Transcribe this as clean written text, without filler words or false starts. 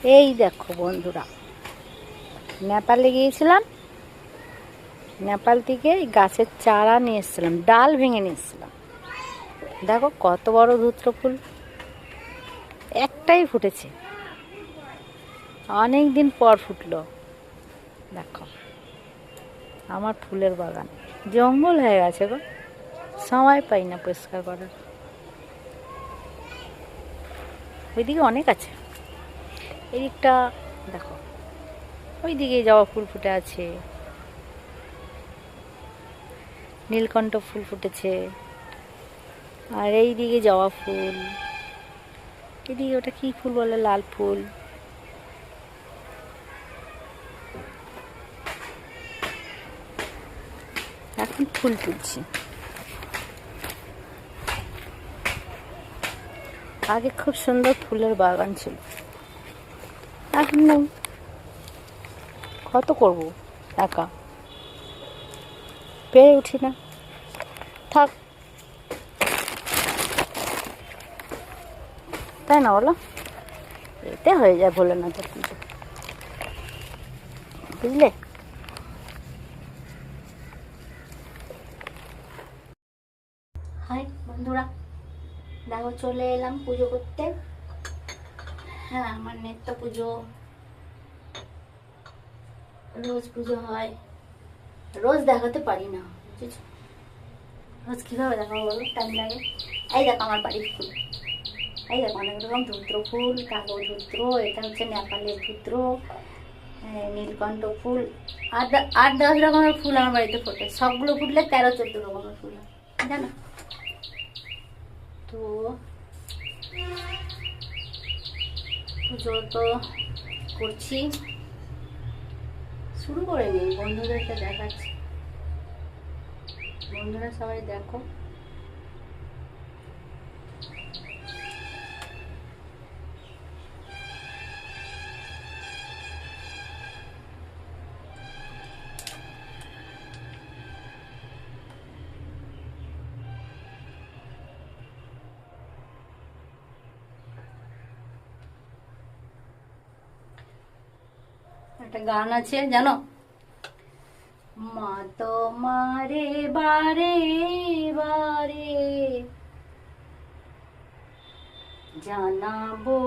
এই দেখো বন্ধুরা, নেপালে গিয়েছিলাম। নেপাল থেকে গাছের চারা নিয়ে এসেছিলাম, ডাল ভেঙে নিয়ে এসেছিলাম। দেখো কত বড় ধূত্র ফুল, একটাই ফুটেছে, অনেক দিন পর ফুটলো। দেখো আমার ফুলের বাগান জঙ্গল হয়ে গেছে গো, সময় পাই না পরিষ্কার করার। ওইদিকে অনেক আছে, এদিকটা দেখো, ওইদিকে জবা ফুল ফুটে আছে, নীলকণ্ঠ ফুল ফুটেছে, আর এইদিকে জবা ফুল, এদিকে ওটা কি ফুল বলে, লাল ফুল। এখন ফুল তুলছি, আগে খুব সুন্দর ফুলের বাগান ছিল, এখন নেই। কত করব, একা পেরে উঠি না, থাক, তাই না বলো? এতে হয়ে যায় ভোলেনাথের পুজো, বুঝলে? হাই বন্ধুরা, দেখো চলে এলাম পুজো করতে। হ্যাঁ, আমার নিত্য পুজো, রোজ পুজো হয়, রোজ দেখাতে পারি না, বুঝেছো? রোজ কীভাবে দেখাবো বলো, টাইম লাগে। এই দেখো আমার বাড়ির ফুল, এই দেখো অনেক রকম ধূত্র ফুল, কালো ধূত্র, এটা হচ্ছে নেপালের ধূত্র, নীলকণ্ঠ ফুল, 8-10 রকমের ফুল আমার বাড়িতে ফোটে। সবগুলো ফুটলে 13-14 রকমের ফুল হয়, জানো তো? পুজো তো করছি, শুরু করে নিই, বন্ধুদেরকে দেখাচ্ছি। বন্ধুরা সবাই দেখো, একটা গান আছে জানো, মা তোমারে বারে বারে জানাবো